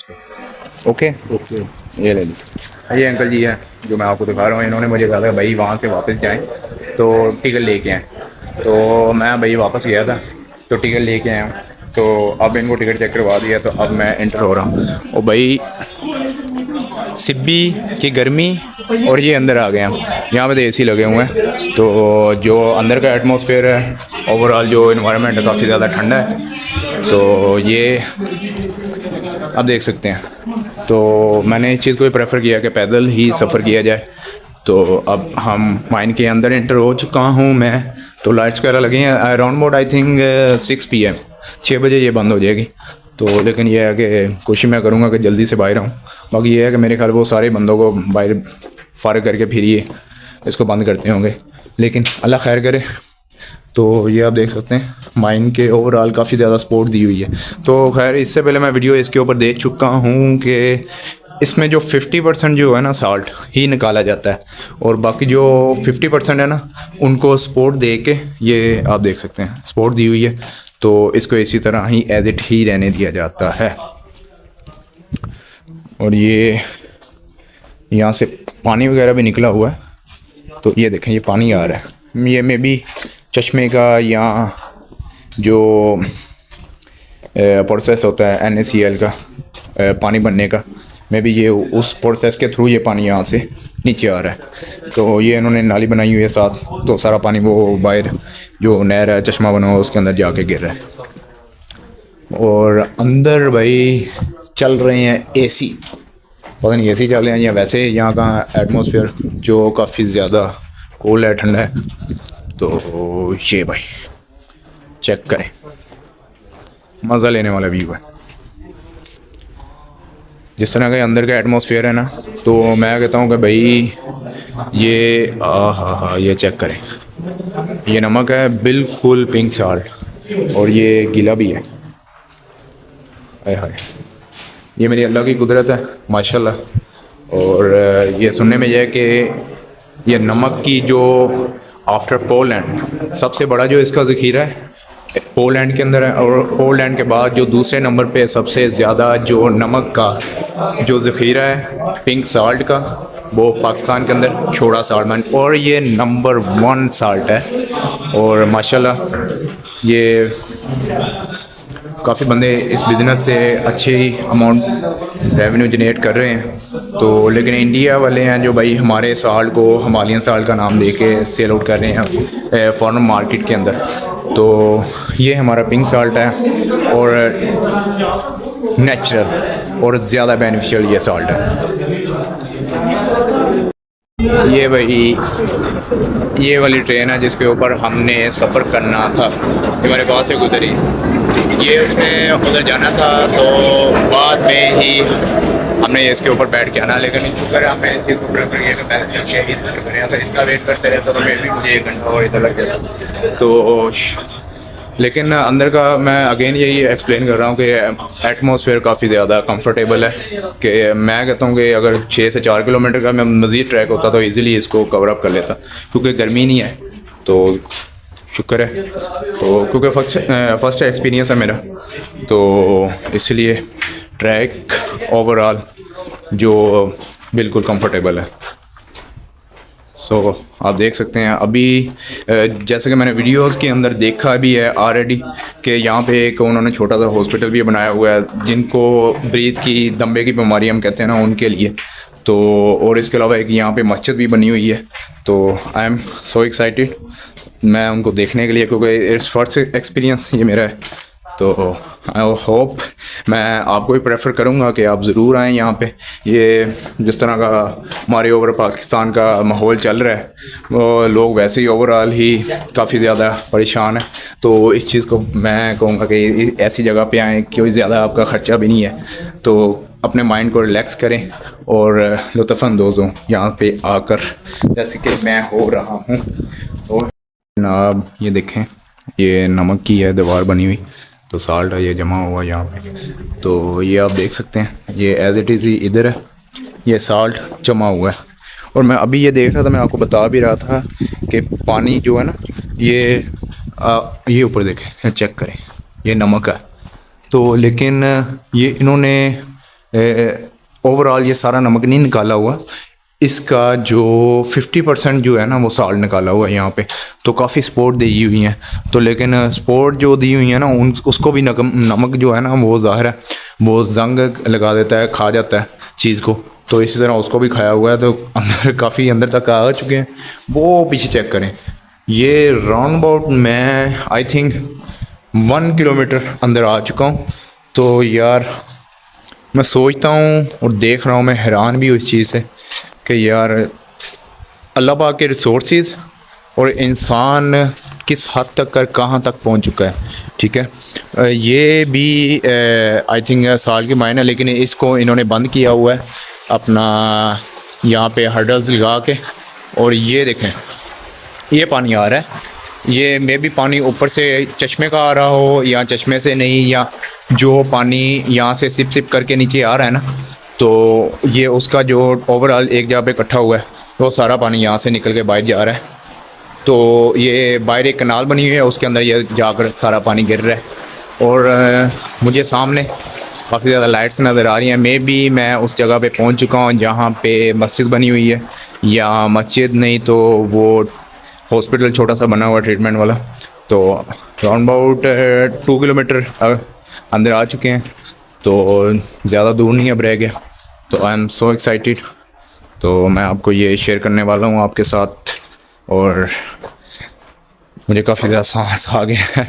Okay. Okay. ये ले लीजिए। ये अंकल जी हैं जो मैं आपको दिखा रहा हूँ, इन्होंने मुझे कहा था भाई वहाँ से वापस जाएं तो टिकट लेके आएँ। तो मैं भाई वापस गया था तो टिकट लेके आया हूँ। तो अब इनको टिकट चेक करवा दिया तो अब मैं एंटर हो रहा हूँ। और भाई सिब्बी की गर्मी और ये अंदर आ गए हम। यहाँ पे तो एसी लगे हुए हैं तो जो अंदर का एटमॉस्फेयर है, ओवरऑल जो इन्वायरमेंट है काफ़ी ज़्यादा ठंडा है। तो ये आप देख सकते हैं। तो मैंने इस चीज़ को ही प्रेफर किया कि पैदल ही सफ़र किया जाए। तो अब हम माइन के अंदर एंटर हो चुका हूँ मैं। तो लाइट्स वगैरह लगी हैं around about I think 6 PM, 6 बजे ये बंद हो जाएगी। तो लेकिन यह है कि कोशिश मैं करूँगा कि जल्दी से बाहर आऊँ। बाकी ये है कि मेरे ख्याल वो सारे बंदों को बाहर फारग करके फिर ये इसको बंद करते होंगे, लेकिन अल्लाह खैर करे। तो ये आप देख सकते हैं माइन के ओवरऑल काफ़ी ज़्यादा सपोर्ट दी हुई है। तो खैर इससे पहले मैं वीडियो इसके ऊपर देख चुका हूँ कि इसमें जो 50% जो है ना साल्ट ही निकाला जाता है और बाकी जो 50% है ना उनको सपोर्ट दे के ये आप देख सकते हैं सपोर्ट दी हुई है। तो इसको इसी तरह ही एज इट ही रहने दिया जाता है। और ये यहाँ से पानी वगैरह भी निकला हुआ है। तो ये देखें ये पानी आ रहा है, ये मे बी चश्मे का या जो प्रोसेस होता है NaCl का पानी बनने का, मे बी ये उस प्रोसेस के थ्रू ये पानी यहाँ से नीचे आ रहा है। तो ये इन्होंने नाली बनाई हुई है साथ, तो सारा पानी वो बाहर जो नहर है चश्मा बना हुआ उसके अंदर जाके गिर रहा है। और अंदर भाई चल रहे हैं AC, पता नहीं AC चल रहे हैं या वैसे यहाँ का एटमॉस्फेयर जो काफ़ी ज़्यादा कोल्ड है, ठंडा है। तो ये भाई चेक करें, मज़ा लेने वाला व्यू है। जिस तरह का अंदर का एटमॉस्फेयर है ना, तो मैं कहता हूँ कि भाई ये हाँ ये चेक करें, ये नमक है बिल्कुल पिंक साल्ट और ये गीला भी है। हाय हाय, ये मेरी अल्लाह की कुदरत है माशाल्लाह। और ये सुनने में यह है कि ये नमक की जो आफ्टर पोलैंड सबसे बड़ा जो इसका ज़ख़ीरा है पोलैंड के अंदर है। और पोलैंड के बाद जो दूसरे नंबर पे सबसे ज़्यादा जो नमक का जो ज़ख़ीरा है पिंक साल्ट का, वो पाकिस्तान के अंदर छोड़ा साल्ट, और ये नंबर 1 साल्ट है। और माशाल्लाह ये काफ़ी बंदे इस बिज़नेस से अच्छे ही अमाउंट रेवेन्यू जनरेट कर रहे हैं। तो लेकिन इंडिया वाले हैं जो भाई हमारे साल्ट को हिमालयन साल्ट का नाम देके सेल आउट कर रहे हैं फॉरेन मार्केट के अंदर। तो ये हमारा पिंक साल्ट है और नेचुरल और ज़्यादा बेनिफिशियल ये साल्ट है। ये भाई ये वाली ट्रेन है जिसके ऊपर हमने सफ़र करना था, ये मेरे पास से गुजरी। ये उसमें उधर जाना था तो बाद में ही हमने इसके ऊपर बैठ के आना, लेकिन शुक्र है हमने इस चीज़ को प्रेफर किया कि मैं इस सफ़र करें। अगर इसका वेट करते रहता तो मैं भी मुझे 1 घंटा और इधर लग जाता। तो लेकिन अंदर का मैं अगेन यही एक्सप्लेन कर रहा हूँ कि एटमॉस्फेयर काफ़ी ज़्यादा कंफर्टेबल है कि मैं कहता हूँ कि अगर 6 से 4 किलोमीटर का मैं मज़ीद ट्रैक होता तो इजीली इसको कवर अप कर लेता, क्योंकि गर्मी नहीं है। तो शुक्र है, तो क्योंकि फर्स्ट एक्सपीरियंस है मेरा, तो इसलिए ट्रैक ओवरऑल जो बिल्कुल कंफर्टेबल है। सो आप देख सकते हैं अभी जैसे कि मैंने वीडियोस के अंदर देखा भी है ऑलरेडी कि यहाँ पे एक उन्होंने छोटा सा हॉस्पिटल भी बनाया हुआ है जिनको ब्रीथ की दम्बे की बीमारी हम कहते हैं ना उनके लिए। तो और इसके अलावा एक यहाँ पे मस्जिद भी बनी हुई है। तो आई एम सो एक्साइटेड मैं उनको देखने के लिए, क्योंकि इट्स फर्स्ट एक्सपीरियंस ये मेरा है। तो आई होप मैं आपको भी प्रेफर करूँगा कि आप ज़रूर आएँ यहाँ पे। ये जिस तरह का हमारे ओवर पाकिस्तान का माहौल चल रहा है, वो लोग वैसे ही ओवरऑल ही काफ़ी ज़्यादा परेशान हैं। तो इस चीज़ को मैं कहूँगा कि ऐसी जगह पे आएँ क्योंकि ज़्यादा आपका ख़र्चा भी नहीं है, तो अपने माइंड को रिलैक्स करें और लुत्फ़अंदोज़ हों यहाँ पे आकर, जैसे कि मैं हो रहा हूँ। और जनाब ये देखें ये नमक की है दीवार बनी हुई, तो साल्ट है ये जमा हुआ यहाँ पे। तो ये आप देख सकते हैं ये एज इट इज़ ही इधर है, ये साल्ट जमा हुआ है। और मैं अभी ये देख रहा था, मैं आपको बता भी रहा था कि पानी जो है ना ये ऊपर देखें चेक करें ये नमक है। तो लेकिन ये इन्होंने ओवरऑल ये सारा नमक नहीं निकाला हुआ, इसका जो 50% जो है ना वो साल्ट निकाला हुआ है यहाँ पे। तो काफ़ी सपोर्ट दी हुई हैं, तो लेकिन सपोर्ट जो दी हुई है ना उसको भी नमक जो है ना वो ज़ाहिर है वो जंग लगा देता है, खा जाता है चीज़ को। तो इसी तरह उसको भी खाया हुआ है, तो अंदर काफ़ी अंदर तक आ चुके हैं। वो पीछे चेक करें, ये राउंड अबाउट मैं आई थिंक 1 किलोमीटर अंदर आ चुका हूँ। तो यार मैं सोचता हूँ और देख रहा हूँ, मैं हैरान भी हूँ इस चीज़ से कि यार अल्लाह पाक के रिसोर्सेज और इंसान किस हद तक कर कहाँ तक पहुँच चुका है। ठीक है, ये भी आई थिंक साल की मायने, लेकिन इसको इन्होंने बंद किया हुआ है अपना यहाँ पे हर्डल्स लगा के। और ये देखें, ये पानी आ रहा है, ये मे भी पानी ऊपर से चश्मे का आ रहा हो या चश्मे से नहीं, या जो पानी यहाँ से सिप सिप करके नीचे आ रहा है ना, तो ये उसका जो ओवरऑल एक जगह पे इकट्ठा हुआ है, तो सारा पानी यहाँ से निकल के बाहर जा रहा है। तो ये बाहर एक कनाल बनी हुई है, उसके अंदर ये जाकर सारा पानी गिर रहा है। और मुझे सामने काफ़ी ज़्यादा लाइट्स नज़र आ रही हैं। मे भी मैं उस जगह पे पहुंच चुका हूं जहां पे मस्जिद बनी हुई है, या मस्जिद नहीं तो वो हॉस्पिटल छोटा सा बना हुआ ट्रीटमेंट वाला। तो राउंड अबाउट 2 किलोमीटर अंदर आ चुके हैं, तो ज़्यादा दूर नहीं अब रह गया। तो आई एम सो एक्साइटेड, तो मैं आपको ये शेयर करने वाला हूँ आपके साथ। और मुझे काफ़ी ज़्यादा सांस आ गया है,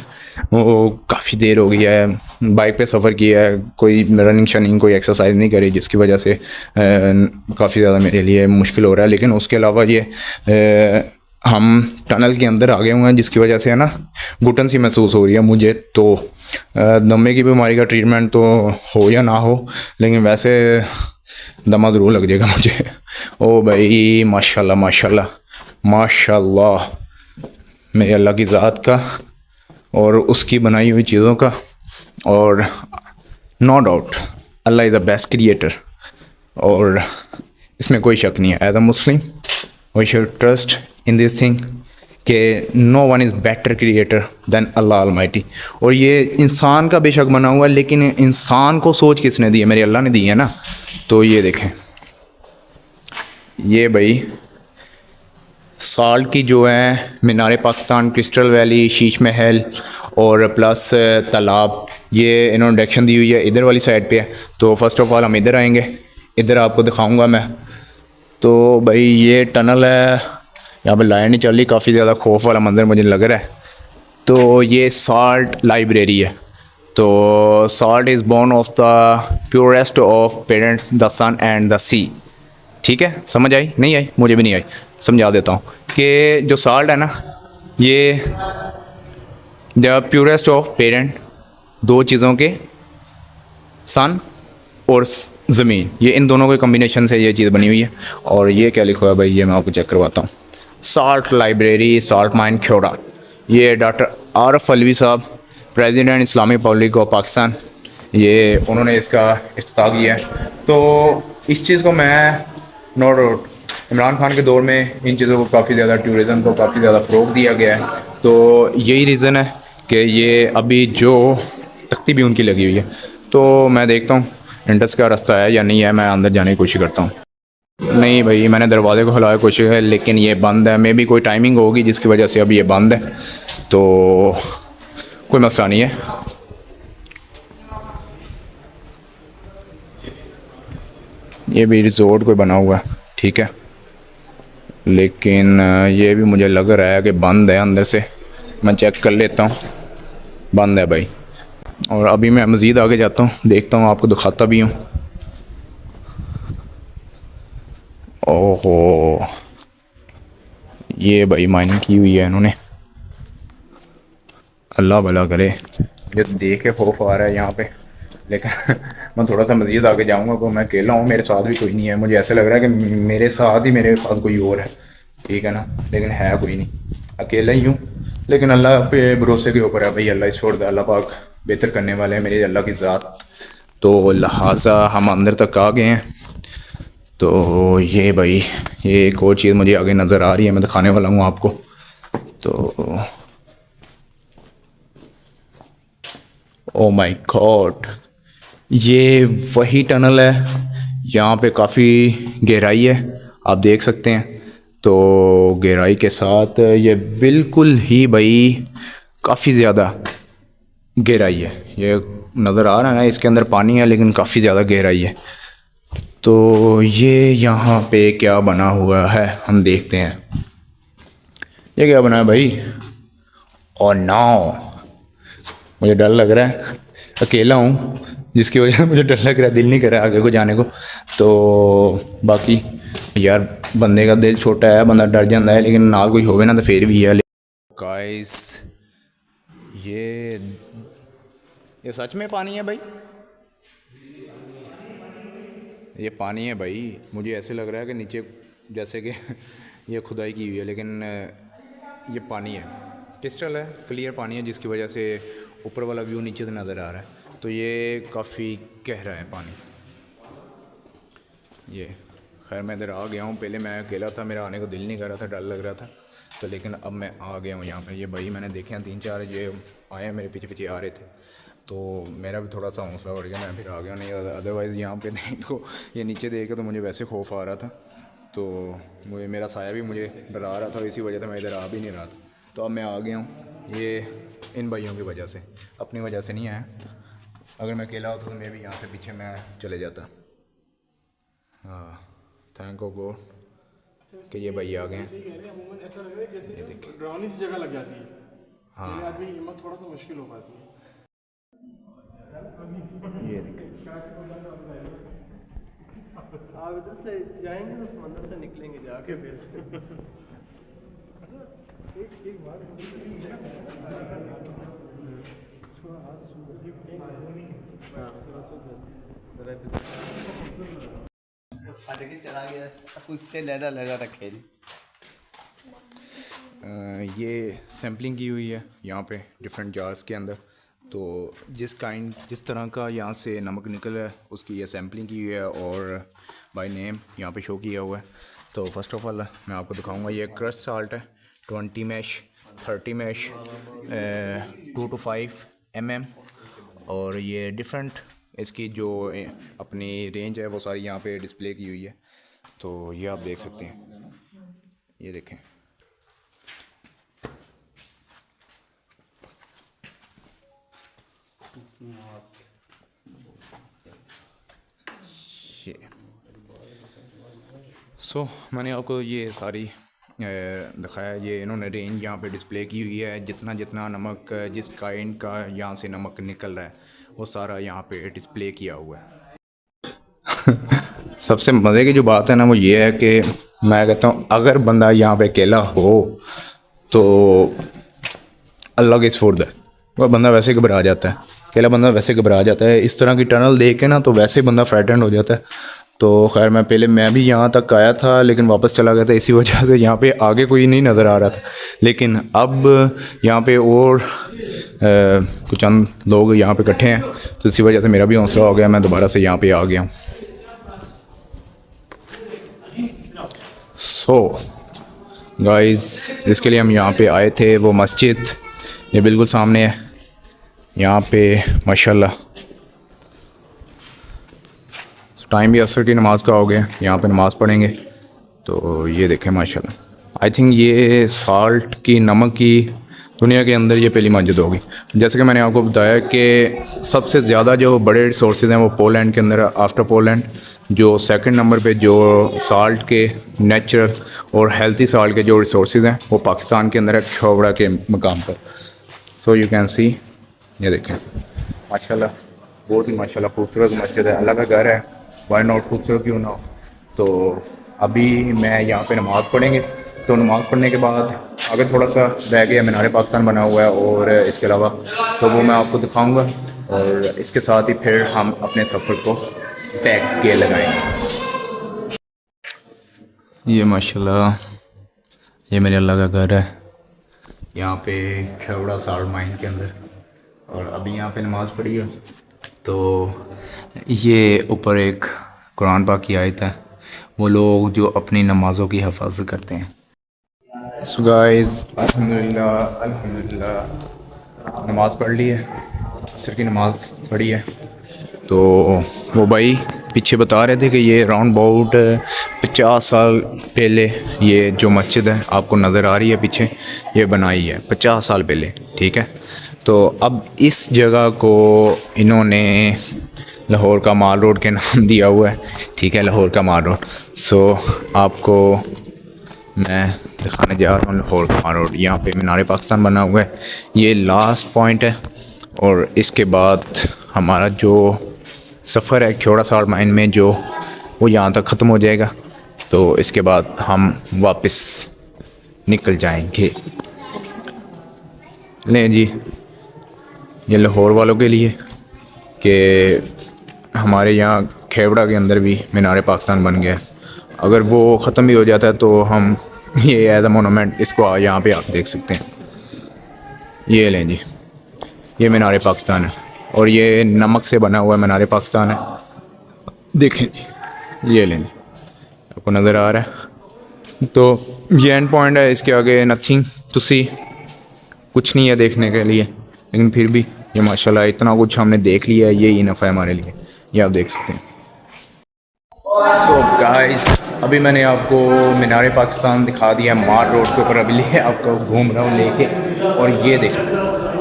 वो काफ़ी देर हो गया है बाइक पे सफ़र किया है, कोई रनिंग शनिंग कोई एक्सरसाइज नहीं करी, जिसकी वजह से काफ़ी ज़्यादा मेरे लिए मुश्किल हो रहा है। लेकिन उसके अलावा ये हम टनल के अंदर आ गए हुए हैं, जिसकी वजह से है ना घुटन सी महसूस हो रही है मुझे। तो दमे की बीमारी का ट्रीटमेंट तो हो या ना हो, लेकिन वैसे दमा ज़रूर लग जाएगा मुझे। ओ भाई माशाल्लाह माशाल्लाह माशाल्लाह, मेरे अल्लाह की ज़ात का और उसकी बनाई हुई चीज़ों का। और no doubt Allah is the best creator, और इसमें कोई शक नहीं है। As a Muslim we should trust in this thing कि no one is better creator than Allah almighty. और ये इंसान का बेशक बना हुआ है, लेकिन इंसान को सोच किसने दी है? मेरे अल्लाह ने दी है ना। तो ये देखें, ये भाई साल्ट की जो है मीनार पाकिस्तान, क्रिस्टल वैली, शीश महल और प्लस तालाब, ये इन्होंने डायरेक्शन दी हुई है इधर वाली साइड पे है। तो फर्स्ट ऑफ ऑल हम इधर आएंगे, इधर आपको दिखाऊंगा मैं। तो भाई ये टनल है, यहाँ पे लाइन नहीं चल रही, काफ़ी ज़्यादा खौफ वाला मंजर मुझे लग रहा है। तो ये साल्ट लाइब्रेरी है। तो salt is born of the purest of parents the sun and the sea. ठीक है, समझ आई? नहीं आई? मुझे भी नहीं आई, समझा देता हूँ कि जो साल्ट है ना, ये द प्योरेस्ट ऑफ पेरेंट, दो चीज़ों के, सन और ज़मीन, ये इन दोनों के कम्बिनेशन से ये चीज़ बनी हुई है। और ये क्या लिखा है भाई, ये मैं आपको चेक करवाता हूँ। Salt library, salt mine Khewra. ये doctor Arif Alvi Sahib, president Islamic republic of Pakistan, ये उन्होंने इसका इफ्तिताह किया है। तो इस चीज़ को मैं नो डाउट इमरान खान के दौर में इन चीज़ों को काफ़ी ज़्यादा, टूरिज़म को काफ़ी ज़्यादा फ़रोग़ दिया गया है। तो यही रीज़न है कि ये अभी जो तख्ती भी उनकी लगी हुई है। तो मैं देखता हूँ इंटरेस्ट का रास्ता है या नहीं है, मैं अंदर जाने की कोशिश करता हूँ। नहीं भाई, मैंने दरवाजे को हिलाने की कोशिश है, लेकिन ये बंद है। मे भी कोई टाइमिंग होगी जिसकी वजह से अभी ये बंद है, तो कोई मसला नहीं है। ये भी रिजॉर्ट कोई बना हुआ है, ठीक है, लेकिन ये भी मुझे लग रहा है कि बंद है अंदर से। मैं चेक कर लेता हूँ, बंद है भाई। और अभी मैं मज़ीद आगे जाता हूँ, देखता हूँ, आपको दिखाता भी हूँ। ओहो, ये भाई माइनिंग की हुई है इन्होंने, अल्लाह भला करे। मुझे देख के खौफ आ रहा है यहाँ पे, लेकिन मैं थोड़ा सा मज़ीद आगे जाऊँगा तो मैं अकेला हूँ, मेरे साथ भी कोई नहीं है। मुझे ऐसा लग रहा है कि मेरे साथ ही मेरे साथ कोई और है, ठीक है ना, लेकिन है कोई नहीं, अकेला ही हूँ। लेकिन अल्लाह पे भरोसे के ऊपर है भाई, अल्लाह इस छोड़ दे, अल्लाह पाक बेहतर करने वाले हैं, मेरे अल्लाह की ज़ात। तो लिहाजा हम अंदर तक आ गए हैं। तो ये भाई, ये एक और चीज़ मुझे आगे नज़र आ रही है, मैं दिखाने वाला हूँ आपको। तो ओ माय गॉड, ये वही टनल है, यहाँ पे काफ़ी गहराई है, आप देख सकते हैं। तो गहराई के साथ ये बिल्कुल ही भाई काफ़ी ज़्यादा गहराई है। ये नज़र आ रहा है ना, इसके अंदर पानी है लेकिन काफ़ी ज़्यादा गहराई है। तो ये यहाँ पे क्या बना हुआ है हम देखते हैं। ये क्या बना है भाई? और नाव, मुझे डर लग रहा है, अकेला हूँ जिसकी वजह से मुझे डर लग रहा है, दिल नहीं कर रहा है आगे को जाने को। तो बाकी यार बंदे का दिल छोटा है, बंदा डर जाता है, लेकिन ना कोई होवे ना तो फिर भी है। गाइस ये सच में पानी है भाई, ये पानी है भाई। मुझे ऐसे लग रहा है कि नीचे जैसे कि ये खुदाई की हुई है, लेकिन ये पानी है, क्रिस्टल है, क्लियर पानी है, जिसकी वजह से ऊपर वाला व्यू नीचे से नज़र आ रहा है। तो ये काफ़ी गहरा है पानी। ये खैर मैं इधर आ गया हूँ, पहले मैं अकेला था, मेरा आने को दिल नहीं कर रहा था, डर लग रहा था। तो लेकिन अब मैं आ गया हूँ यहाँ पे। ये भाई मैंने देखे हैं 3-4 ये आए मेरे पीछे पीछे आ रहे थे, तो मेरा भी थोड़ा सा हौसला बढ़ गया, मैं फिर आ गया। नहीं अदरवाइज़ यहाँ पे देखो, ये नीचे देख के तो मुझे वैसे खौफ आ रहा था, तो मुझे मेरा साया भी मुझे डरा रहा था, इसी वजह से मैं इधर आ भी नहीं रहा था। तो अब मैं आ गया हूँ, ये इन भाइयों की वजह से, अपनी वजह से नहीं आया। अगर मैं अकेला होता तो मैं भी यहाँ से पीछे मैं चले जाता। हाँ, थैंक गो कि ये भाई आ गए हैं। ऐसा लग रहा है जैसे डरावनी सी जगह लग जाती है। हाँ, आदमी की हिम्मत थोड़ा सा मुश्किल हो पाती है। ये देखिए, आप इधर से जाएंगे तो समंदर से निकलेंगे जाके फिर। एक बार चला गया उससे लहदा लहदा रखे। ये सैम्पलिंग की हुई है यहाँ पे डिफरेंट जार्स के अंदर। तो जिस तरह का यहाँ से नमक निकल है उसकी ये सैम्पलिंग की हुई है और बाय नेम यहाँ पे शो किया हुआ है। तो फर्स्ट ऑफ ऑल मैं आपको दिखाऊंगा, ये क्रश साल्ट है 20 मैश 30 मैश 2 to 5 mm, और ये डिफरेंट इसकी जो अपनी रेंज है वो सारी यहाँ पे डिस्प्ले की हुई है। तो ये आप देख सकते हैं, ये देखें। ये मैंने आपको ये सारी दिखाया, ये इन्होंने रेंज यहाँ पे डिस्प्ले की हुई है, जितना जितना नमक जिस काइंड का यहाँ से नमक निकल रहा है वो सारा यहाँ पे डिस्प्ले किया हुआ है। सबसे मज़े की जो बात है ना वो ये है कि मैं कहता हूँ अगर बंदा यहाँ पे अकेला हो तो अल्लाह के फॉर दैट, वह बंदा वैसे घबरा जाता है, अकेला बंदा वैसे घबरा जाता है। इस तरह की टनल देख के ना तो वैसे बंदा फ्राइटेंड हो जाता है। तो खैर मैं भी यहाँ तक आया था लेकिन वापस चला गया था, इसी वजह से यहाँ पे आगे कोई नहीं नज़र आ रहा था। लेकिन अब यहाँ पे और कुछ चंद लोग यहाँ पे इकट्ठे हैं, तो इसी वजह से मेरा भी हौसला हो गया, मैं दोबारा से यहाँ पे आ गया हूँ। सो गाइस, जिसके लिए हम यहाँ पे आए थे वो मस्जिद ये बिल्कुल सामने है। यहाँ पे माशाल्लाह टाइम भी असर की नमाज़ का हो गया, यहाँ पे नमाज़ पढ़ेंगे। तो ये देखें माशाल्लाह, आई थिंक ये साल्ट की नमक की दुनिया के अंदर ये पहली मस्जिद होगी। जैसे कि मैंने आपको बताया कि सबसे ज़्यादा जो बड़े रिसोर्सेज हैं वो पोलैंड के अंदर है। आफ्टर पोलैंड जो सेकंड नंबर पे जो साल्ट के नेचुरल और हेल्थी साल्ट के जो रिसोर्सेज हैं वो पाकिस्तान के अंदर है, खोबड़ा के मकाम पर। सो यू कैन सी, ये देखें माशाल्लाह, बहुत ही माशाल्लाह खूबसूरत मस्जिद है, अल्लाह का घर है, वाई नॉट खूबसूरत क्यों ना हो। तो अभी मैं यहाँ पे नमाज़ पढ़ेंगे, तो नमाज़ पढ़ने के बाद आगे थोड़ा सा रह गया मीनार पाकिस्तान बना हुआ है और इसके अलावा तो वो मैं आपको दिखाऊंगा, और इसके साथ ही फिर हम अपने सफ़र को पैक के लगाएंगे। ये माशाल्लाह ये मेरे अल्लाह का घर है, यहाँ पे खेवड़ा साल्ट माइन के अंदर। और अभी यहाँ पे नमाज़ पढ़ी है, तो ये ऊपर एक कुरान पाक की आयत है, वो लोग जो अपनी नमाज़ों की हिफाजत करते हैं। सो गाइस, अल्हम्दुलिल्लाह नमाज़ पढ़ ली है, असर की नमाज़ पढ़ी है। तो वो भाई पीछे बता रहे थे कि ये राउंड अबाउट 50 साल पहले ये जो मस्जिद है आपको नज़र आ रही है पीछे, ये बनाई है 50 साल पहले, ठीक है। तो अब इस जगह को इन्होंने लाहौर का माल रोड के नाम दिया हुआ है, ठीक है, लाहौर का माल रोड। सो आपको मैं दिखाने जा रहा हूँ लाहौर का माल रोड। यहाँ पे मीनार पाकिस्तान बना हुआ है, ये लास्ट पॉइंट है। और इसके बाद हमारा जो सफ़र है ख्योड़ा साल्ट माइन में जो, वो यहाँ तक ख़त्म हो जाएगा। तो इसके बाद हम वापस निकल जाएंगे। लें जी, ये लाहौर वालों के लिए कि हमारे यहाँ खेवड़ा के अंदर भी मीनार पाकिस्तान बन गया है। अगर वो ख़त्म भी हो जाता है तो हम ये एज अ मोनूमेंट इसको यहाँ पे आप देख सकते हैं। ये लें जी, ये मीनार पाकिस्तान है और ये नमक से बना हुआ मीनार पाकिस्तान है। देखें जी, ये लें जी, आपको नज़र आ रहा है। तो ये एंड पॉइंट है, इसके आगे नथिंग टू सी, कुछ नहीं है देखने के लिए। लेकिन फिर भी ये माशाल्लाह इतना कुछ हमने देख लिया है, यही इनफ है हमारे लिए। ये आप देख सकते हैं। सो गाइस, अभी मैंने आपको मीनार पाकिस्तान दिखा दिया मार रोड के ऊपर। अभी लिए आपको घूम रहा हूँ लेके, और ये देखें,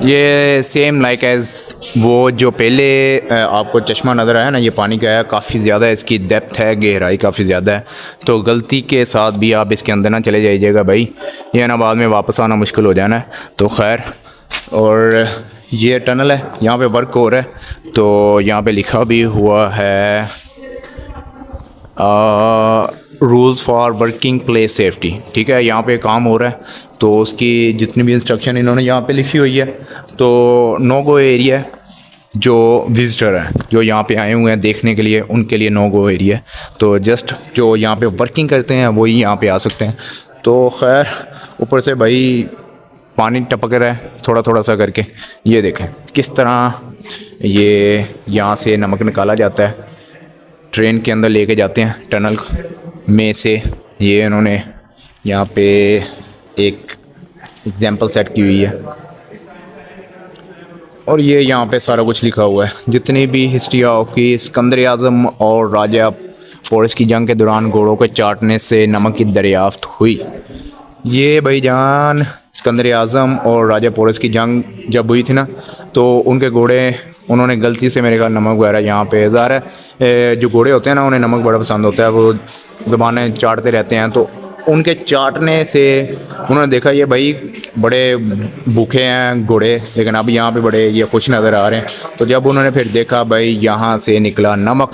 ये सेम लाइक एज वो जो पहले आपको चश्मा नज़र आया ना, ये पानी का है, काफ़ी ज़्यादा इसकी डेप्थ है, गहराई काफ़ी ज़्यादा है। तो गलती के साथ भी आप इसके अंदर ना चले जाइएगा भाई, ये ना बाद में वापस आना मुश्किल हो जाना है। तो खैर, और ये टनल है, यहाँ पे वर्क हो रहा है। तो यहाँ पे लिखा भी हुआ है rules for working place safety, ठीक है, यहाँ पे काम हो रहा है। तो उसकी जितनी भी इंस्ट्रक्शन इन्होंने यहाँ पे लिखी हुई है। तो नो गो एरिया है, जो विज़िटर हैं जो यहाँ पे आए हुए हैं देखने के लिए, उनके लिए नो गो एरिया है। तो जस्ट जो यहाँ पे वर्किंग करते हैं वही यहाँ पे आ सकते हैं। तो खैर, ऊपर से भाई पानी टपक रहा है थोड़ा थोड़ा सा करके। ये देखें किस तरह ये यहाँ से नमक निकाला जाता है, ट्रेन के अंदर लेके जाते हैं टनल में से। ये इन्होंने यहाँ पे एक एग्जांपल सेट की हुई है, और ये यहाँ पे सारा कुछ लिखा हुआ है, जितनी भी हिस्ट्री ऑफ की सिकंदर आज़म और राजा पोरस की जंग के दौरान घोड़ों के चाटने से नमक की दरियाफ्त हुई। ये भाईजान सिकंदर आज़म और राजा पोरस की जंग जब हुई थी ना, तो उनके घोड़े, उन्होंने गलती से मेरे ख्याल नमक वगैरह यहाँ पे ज़ाहिर है जो घोड़े होते हैं ना, उन्हें नमक बड़ा पसंद होता है, वो ज़बानें चाटते रहते हैं। तो उनके चाटने से उन्होंने देखा ये भाई बड़े भूखे हैं घोड़े, लेकिन अब यहाँ पे बड़े ये खुश नज़र आ रहे हैं। तो जब उन्होंने फिर देखा भाई यहाँ से निकला नमक,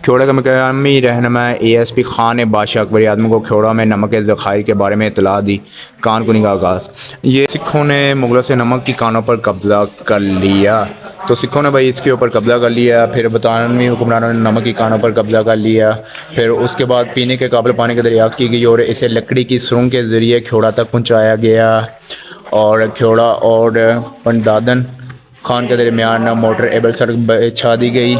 ख्योड़ा का मकामी रहनुमा ASP खान बादशाह अकबरी आदमी को ख्योड़ा में नमक के ज़खायर के बारे में इतला दी। कानकुनी का आगाज़, ये सिखों ने मुग़लों से नमक की कानों पर कब्ज़ा कर लिया। तो सिखों ने भाई इसके ऊपर कब्ज़ा कर लिया, फिर बरतानवी हुक्मरानों ने नमक की कानों पर कब्ज़ा कर लिया। फिर उसके बाद पीने के काबिल पानी की दरियाफ्त की गई और इसे लकड़ी की सुरंग के ज़रिए ख्योड़ा तक पहुँचाया गया। और ख्योड़ा और पंडादन खान के दरमियान मोटर एबल सड़क बिछा दी गई,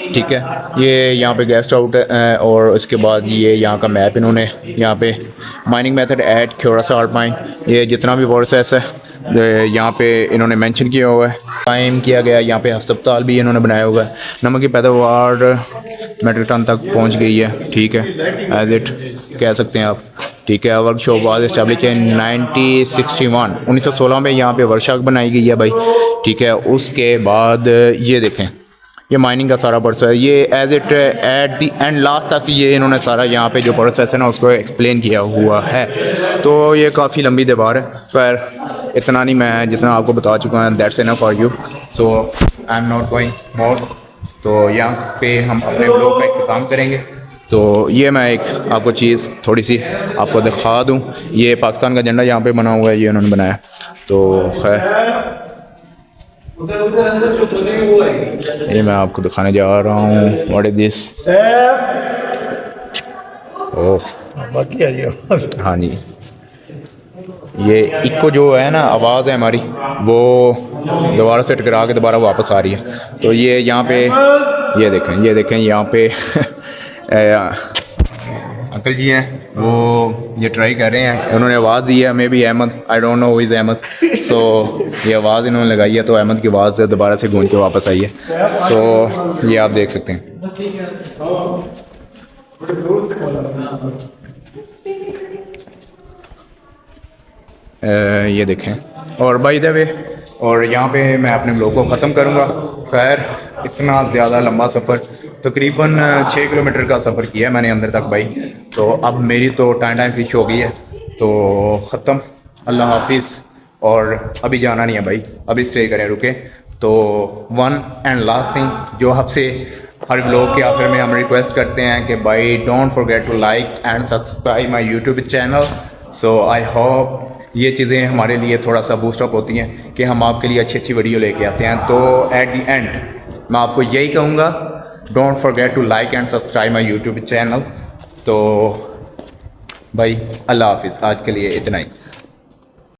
ठीक है। ये यहाँ पे गेस्ट आउट है। और इसके बाद ये यहाँ का मैप इन्होंने यहाँ पे mining method at Khewra salt mine, ये जितना भी प्रोसेस है यहाँ पे इन्होंने मेंशन किया हुआ है, टाइम किया गया। यहाँ पे अस्पताल भी इन्होंने बनाया हुआ है। नमक की पैदावार मेट्रिक टन तक पहुँच गई है, ठीक है, एज इट कह सकते हैं आप, ठीक है। वर्कशॉप वाज इस्टेब्लिश इन 1916 में यहाँ पे वर्कशॉप बनाई गई है भाई, ठीक है। उसके बाद ये देखें, ये माइनिंग का सारा प्रोसेस है, ये as it at the end last तक ये इन्होंने सारा यहाँ पे जो प्रोसेस है ना उसको एक्सप्लेन किया हुआ है। तो ये काफ़ी लंबी दीवार है, पर इतना नहीं, मैं जितना आपको बता चुका हूँ that's enough for you, so I am not going मोर। तो यहाँ पे हम अपने ब्लॉग का इख्तिताम करेंगे। तो ये मैं एक आपको चीज़ थोड़ी सी आपको दिखा दूँ, ये पाकिस्तान का झंडा यहाँ पे बना हुआ है, ये उन्होंने बनाया। तो खैर ये मैं आपको दिखाने जा रहा हूँ, व्हाट इज दिस। ओह बाकी आइए। हाँ जी, ये इको जो है ना आवाज़ है हमारी, वो दोबारा से टकरा के दोबारा वापस आ रही है। तो ये यहाँ पे ये देखें यहाँ पे अंकल जी हैं, वो ये ट्राई कर रहे हैं, उन्होंने आवाज़ दी है maybe Ahmed, I don't know who is Ahmed. So ये आवाज़ इन्होंने लगाई है तो अहमद की आवाज़ दोबारा से गूंज के वापस आई है। सो ये आप देख सकते हैं। ये देखें। और बाय द वे, और यहाँ पे मैं अपने ब्लॉग को ख़त्म करूँगा। खैर इतना ज़्यादा लंबा सफ़र, तकरीबन 6 किलोमीटर का सफ़र किया है मैंने अंदर तक भाई। तो अब मेरी तो टाइम फिश हो गई है, तो ख़त्म, अल्लाह हाफिज़। और अभी जाना नहीं है भाई, अभी स्टे करें, रुके। तो वन एंड लास्ट थिंग जो आपसे हर ब्लॉग के आखिर में हम रिक्वेस्ट करते हैं कि भाई don't forget to like and subscribe my YouTube channel. So I hope ये चीज़ें हमारे लिए थोड़ा सा बूस्टअप होती हैं कि हम आपके लिए अच्छी अच्छी वीडियो लेके आते हैं। तो एट द एंड मैं आपको यही कहूँगा, don't forget to like and subscribe my YouTube channel. तो भाई अल्लाह हाफिज़, आज के लिए इतना ही।